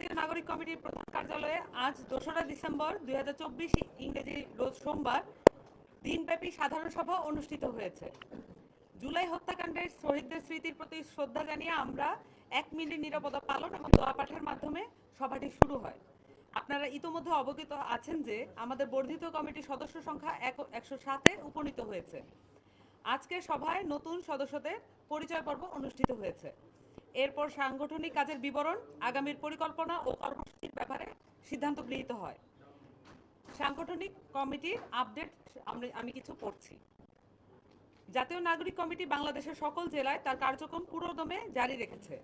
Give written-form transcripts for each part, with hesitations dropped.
জাতীয় নাগরিক কমিটির প্রধান কার্যালয়ে আজ ২রা ডিসেম্বর ২০২৪ ইংরেজি রোজ সোমবার দিনব্যাপী সাধারণ সভা অনুষ্ঠিত হয়েছে। জুলাই হত্যাকাণ্ডের শহীদদের স্মৃতির প্রতি শ্রদ্ধা জানিয়ে আমরা ১ মিনিট নীরবতা পালন এবং দোয়া পাঠের মাধ্যমে সভাটি শুরু হয়। আপনারা ইতোমধ্যে অবগত আছেন যে আমাদের বর্ধিত কমিটির সদস্য সংখ্যা ১০৭-এ উপনীত হয়েছে। আজকের সভায় নতুন সদস্যদের পরিচয় পর্ব অনুষ্ঠিত হয়েছে। এরপর সাংগঠনিক কাজের বিবরণ, আগামীর পরিকল্পনা ও কর্মসূচির ব্যাপারে সিদ্ধান্ত গৃহীত হয়। সাংগঠনিক কমিটির আপডেট আমি কিছু পড়ছি। জাতীয় নাগরিক কমিটি বাংলাদেশের সকল জেলায় তার কার্যক্রম পুরোদমে জারি রেখেছে।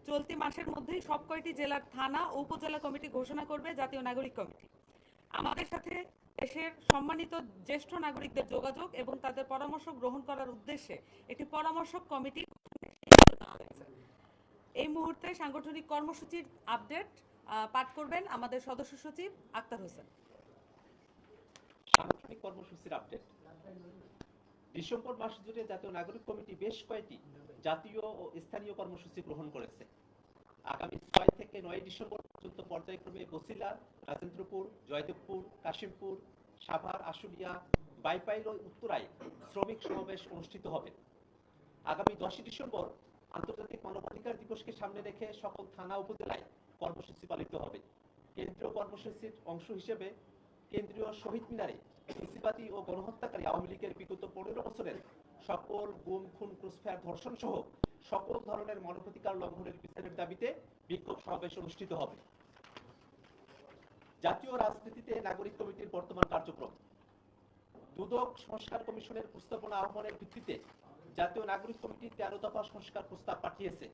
চলতি মাসের মধ্যেই সব কয়টি জেলার থানা ও উপজেলা কমিটি ঘোষণা করবে জাতীয় নাগরিক কমিটি। আমাদের সাথে দেশের সম্মানিত জ্যেষ্ঠ নাগরিকদের যোগাযোগ এবং তাদের পরামর্শ গ্রহণ করার উদ্দেশ্যে একটি পরামর্শক কমিটি গঠন হয়েছে। এই মুহূর্তে সাংগঠনিক কর্মসূচির আপডেট পাঠ করবেন আমাদের সদস্য সচিব আক্তার হোসেন। সাংগঠনিক কর্মসূচির আপডেট। ডিসেম্বর মাস জুড়ে জাতীয় নাগরিক কমিটি বেশ কয়েকটি জাতীয় ও স্থানীয় কর্মসূচি গ্রহণ করেছে। আগামী ৬ থেকে ৯ ডিসেম্বর পর্যন্ত পর্যায়ক্রমে বছিলা, রাজেন্দ্রপুর, জয়দেবপুর, কাশিমপুর, সাভার, আশুলিয়া, বাইপাইল ও উত্তরায় শ্রমিক সমাবেশ অনুষ্ঠিত হবে। আগামী ১০ ডিসেম্বর আন্তর্জাতিক মানবাধিকার দিবসকে সামনে রেখে সকল থানা উপজেলায় কর্মসূচি পালিত হবে। কেন্দ্রীয় কর্মসূচির অংশ হিসেবে কেন্দ্রীয় শহীদ মিনারে ফ্যাসিবাদী ও গণহত্যাকারী আওয়ামী লীগের বিগত ১৫ বছরের সকল গুম, খুন, ক্রুসফায়ার, ধর্ষণ সহ সকল ধরনের মানবাধিকার লঙ্ঘনের বিচারের দাবিতে বিক্ষোভ সমাবেশ অনুষ্ঠিত হবে। জাতীয় রাজনীতিতে নাগরিক কমিটির বর্তমান কার্যক্রম। দুদক সংস্কার কমিশনের প্রস্তাবনা আহ্বানের ভিত্তিতে জাতীয় নাগরিক কমিটি ১৩ দফা সংস্কার প্রস্তাব পাঠিয়েছে।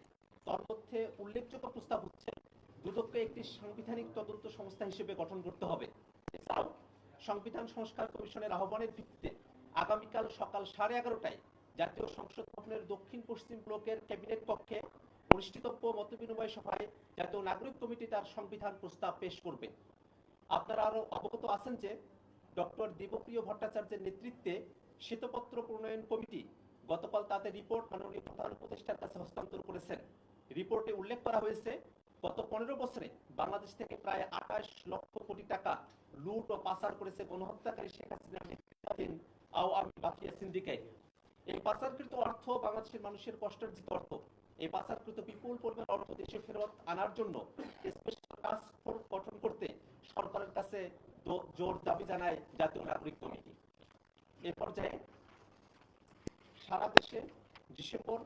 তার মধ্যে উল্লেখযোগ্য প্রস্তাব হচ্ছে দুদককে একটি সাংবিধানিক তদন্ত সংস্থা হিসেবে গঠন করতে হবে। এছাড়াও সংবিধান সংস্কার কমিশনের আহ্বানের ভিত্তিতে আগামীকাল সকাল 11:30টায় জাতীয় সংসদ ভবনের দক্ষিণ পশ্চিম ব্লকের ক্যাবিনেট কক্ষে অনুষ্ঠিতব্য মতবিনিময় সভায় জাতীয় নাগরিক কমিটি তার সংবিধান প্রস্তাব পেশ করবে। আপনারা আরো অবগত আছেন যে ডক্টর দেবপ্রিয় ভট্টাচার্যের নেতৃত্বে শ্বেতপত্র প্রণয়ন কমিটি গতকাল তাদের রিপোর্ট মাননীয় প্রধান উপদেষ্টার কাছে হস্তান্তর করেছেন। রিপোর্টে উল্লেখ করা হয়েছে গত ১৫ বছরে বাংলাদেশ থেকে প্রায় ২৮ লক্ষ কোটি টাকা লুট ও পাচার করেছে গণহত্যাকারী শেখ হাসিনার নেতৃত্বাধীন আওয়ামী মাফিয়া সিন্ডিকেট। এই পাচারকৃত অর্থ বাংলাদেশের মানুষের কষ্টার্জিত অর্থ। এই পাচারকৃত বিপুল পরিমাণ অর্থ দেশে ফেরত আনার জন্য স্পেশাল টাস্ক ফোর্স গঠন করতে সরকারের কাছে জোর দাবি জানায় জাতীয় নাগরিক কমিটি। এ পর্যায়ে সারা দেশে ডিসেম্বর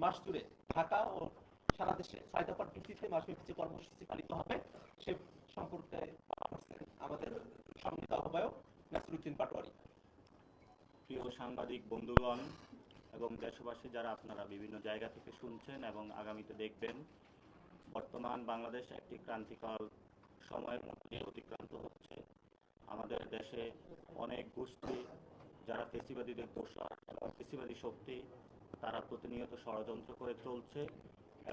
মাস জুড়ে ঢাকা ও সারা দেশে ৬ দফার ভিত্তিতে মাসব্যাপী যে কর্মসূচি পালিত হবে সে সম্পর্কে আমাদের সম্মানিত আহ্বায়ক নাসিরউদ্দিন পাটোয়ারি। প্রিয় সাংবাদিক বন্ধুগণ এবং দেশবাসী যারা আপনারা বিভিন্ন জায়গা থেকে শুনছেন এবং আগামীতে দেখবেন, বর্তমান বাংলাদেশ একটি ক্রান্তিকাল সময়ের মধ্যে অতিক্রান্ত হচ্ছে। আমাদের দেশে অনেক গোষ্ঠী যারা ফ্যাসিবাদীদের দোসর এবং ফ্যাসিবাদী শক্তি তারা প্রতিনিয়ত ষড়যন্ত্র করে চলছে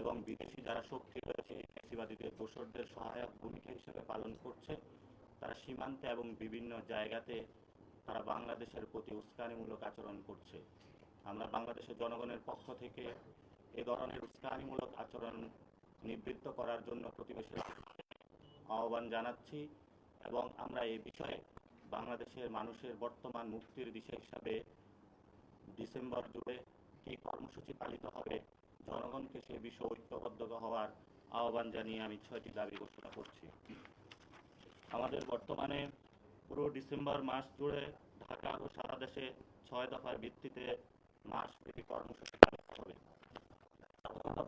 এবং বিদেশি যারা শক্তি রয়েছে ফ্যাসিবাদীদের দোসরদের সহায়ক ভূমিকা হিসেবে পালন করছে। তারা সীমান্তে এবং বিভিন্ন জায়গাতে তারা বাংলাদেশের প্রতি উস্কানিমূলক আচরণ করছে। আমরা বাংলাদেশের জনগণের পক্ষ থেকে এ ধরনের উস্কানিমূলক আচরণ নিবৃত্ত করার জন্য প্রতিবেশী আহ্বান জানাচ্ছি এবং আমরা এই বিষয়ে বাংলাদেশের মানুষের বর্তমান মুক্তির দিশা হিসাবে ডিসেম্বর জুড়ে কি কর্মসূচি পালিত হবে জনগণকে সে বিষয়ে ঐক্যবদ্ধ হওয়ার আহ্বান জানিয়ে আমি ৬টি দাবি ঘোষণা করছি। আমাদের বর্তমানে পুরো ডিসেম্বর মাস জুড়ে ঢাকা ও সারা দেশে ৬ দফার ভিত্তিতে মাসব্যাপী কর্মসূচি পালিত হবে।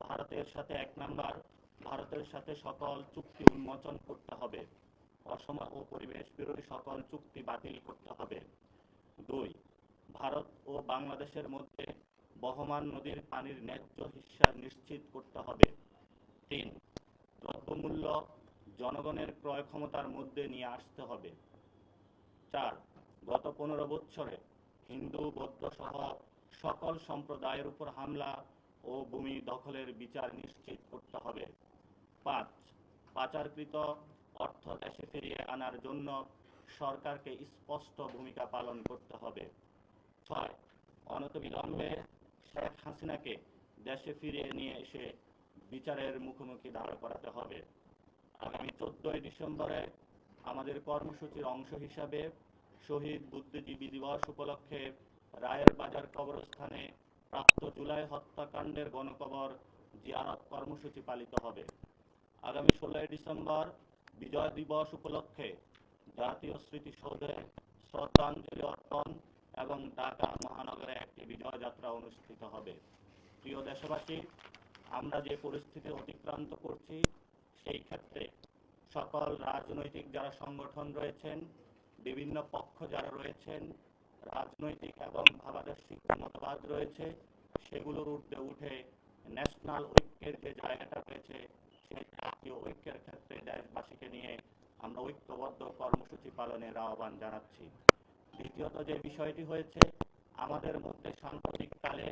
ভারতের সাথে ১ নাম্বার, ভারতের সাথে সকল চুক্তি উন্মোচন করতে হবে। অসম ও পরিবেশ বিরোধী সকল চুক্তি বাতিল করতে হবে। ২, ভারত ও বাংলাদেশের মধ্যে বহমান নদীর পানির ন্যায্য হিস্যা নিশ্চিত করতে হবে। ৩, দ্রব্যমূল্য জনগণের ক্রয় ক্ষমতার মধ্যে নিয়ে আসতে হবে। ৪, গত ১৫ বৎসরে হিন্দু বৌদ্ধ সহ সকল সম্প্রদায়ের উপর হামলা ও ভূমি দখলের বিচার নিশ্চিত করতে হবে। ৫, পাচারকৃত অর্থ দেশে ফিরিয়ে আনার জন্য সরকারকে স্পষ্ট ভূমিকা পালন করতে হবে। ৬, অনতিবিলম্বে শেখ হাসিনাকে দেশে ফিরিয়ে নিয়ে এসে বিচারের মুখোমুখি দাঁড় করাতে হবে। আগামী 14ই ডিসেম্বরে আমাদের কর্মসূচির অংশ হিসাবে শহীদ বুদ্ধিজীবী দিবস উপলক্ষে রায়ের বাজার কবরস্থানে প্রাপ্ত জুলাই হত্যাকাণ্ডের গণকবর জিয়ারত কর্মসূচি পালিত হবে। আগামী 16ই ডিসেম্বর বিজয় দিবস উপলক্ষে জাতীয় স্মৃতিসৌধে শ্রদ্ধাঞ্জলি অর্পণ এবং ঢাকা মহানগরে একটি বিজয় যাত্রা অনুষ্ঠিত হবে। প্রিয় দেশবাসী, আমরা যে পরিস্থিতি অতিক্রান্ত করছি সেই ক্ষেত্রে সকল রাজনৈতিক যারা সংগঠন রয়েছেন, বিভিন্ন পক্ষ যারা রয়েছেন, রাজনৈতিক এবং ভাবাদর্শিক মতবাদ রয়েছে, সেগুলোর ঊর্ধ্বে উঠে ন্যাশনাল ঐক্যের যে জায়গাটা রয়েছে সেই জাতীয় ঐক্যের ক্ষেত্রে দেশবাসীকে নিয়ে আমরা ঐক্যবদ্ধ কর্মসূচি পালনের আহ্বান জানাচ্ছি। দ্বিতীয়ত যে বিষয়টি হয়েছে, আমাদের মধ্যে সাম্প্রতিককালে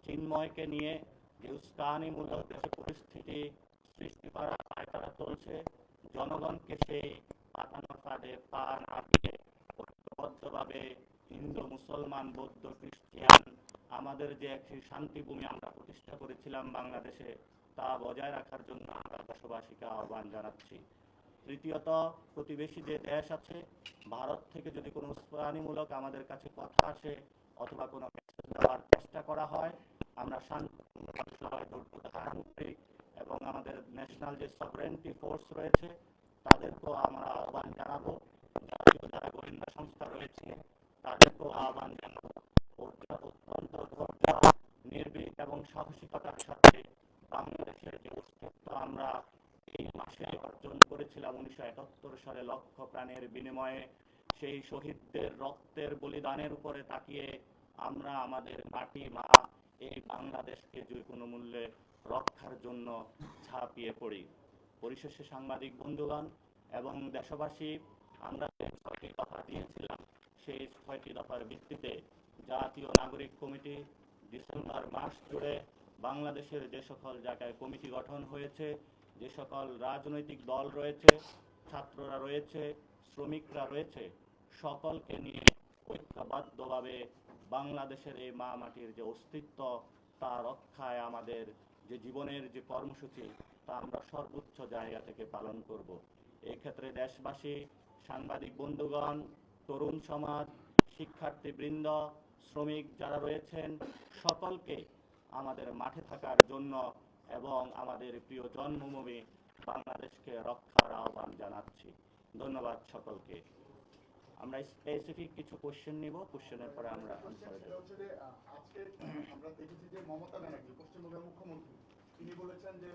চিন্ময়কে নিয়ে যে উস্কানিমূলক দেশে পরিস্থিতি সৃষ্টি করার পায়তারা চলছে, জনগণকে সেই পাতানোর ফাঁদে পা না দিয়ে ঐক্যবদ্ধভাবে হিন্দু, মুসলমান, বৌদ্ধ, খ্রিস্টিয়ান আমাদের যে একটি শান্তিভূমি আমরা প্রতিষ্ঠা করেছিলাম বাংলাদেশে, তা বজায় রাখার জন্য আমরা দেশবাসীকে আহ্বান জানাচ্ছি। তৃতীয়ত, প্রতিবেশী যে দেশ আছে, ভারত থেকে যদি কোনো উস্কানিমূলক আমাদের কাছে কথা আসে অথবা কোনো মেসেজ দেওয়ার চেষ্টা করা হয়, আমরা শান্তিপূর্ণভাবে সবাই ধৈর্য ধারণ করি এবং আমাদের ন্যাশনাল যে সভরেন্টি ফোর্স রয়েছে তাদেরকেও আমরা আহ্বান জানাবো, জাতীয় যারা গোয়েন্দা সংস্থা রয়েছে তাদেরকেও আহ্বান জানাবো অত্যন্ত ধৈর্য, নির্ভীক এবং সাহসিকতার সাথে বাংলাদেশের যে অস্তিত্ব আমরা এই মাসে অর্জন করেছিলাম 1971 সালে লক্ষ প্রাণের বিনিময়ে, সেই শহীদদের রক্তের বলিদানের উপরে তাকিয়ে আমরা আমাদের মাটি মা এই বাংলাদেশকে যে কোনো মূল্যে রক্ষার জন্য ঝাঁপিয়ে পড়ি। পরিশেষে সাংবাদিক বন্ধুগণ এবং দেশবাসী, আমরা যে 6টি দফা দিয়েছিলাম সেই 6টি দফার ভিত্তিতে জাতীয় নাগরিক কমিটি ডিসেম্বর মাস জুড়ে বাংলাদেশের যে সকল জায়গায় কমিটি গঠন হয়েছে, যে সকল রাজনৈতিক দল রয়েছে, ছাত্ররা রয়েছে, শ্রমিকরা রয়েছে, সকলকে নিয়ে ঐক্যবদ্ধভাবে বাংলাদেশের এই মা মাটির যে অস্তিত্ব তা রক্ষায় আমাদের যে জীবনের যে কর্মসূচি তা আমরা সর্বোচ্চ জায়গা থেকে পালন করব। এই ক্ষেত্রে দেশবাসী, সাংবাদিক বন্ধুগণ, তরুণ সমাজ, শিক্ষার্থীবৃন্দ, শ্রমিক যারা রয়েছেন সকলকে আমাদের মাঠে থাকার জন্য এবং আমাদের প্রিয় জন্মভূমি বাংলাদেশকে রক্ষার আহ্বান জানাচ্ছি। ধন্যবাদ সকলকে। আমরা স্পেসিফিক কিছু কোশ্চেন নিব, কোশ্চেনের পরে আমরা আনসার দেব। আজকে আমরা দেখেছি যে মমতা ব্যানার্জি পশ্চিমবঙ্গের মুখ্যমন্ত্রী তিনি বলেছেন যে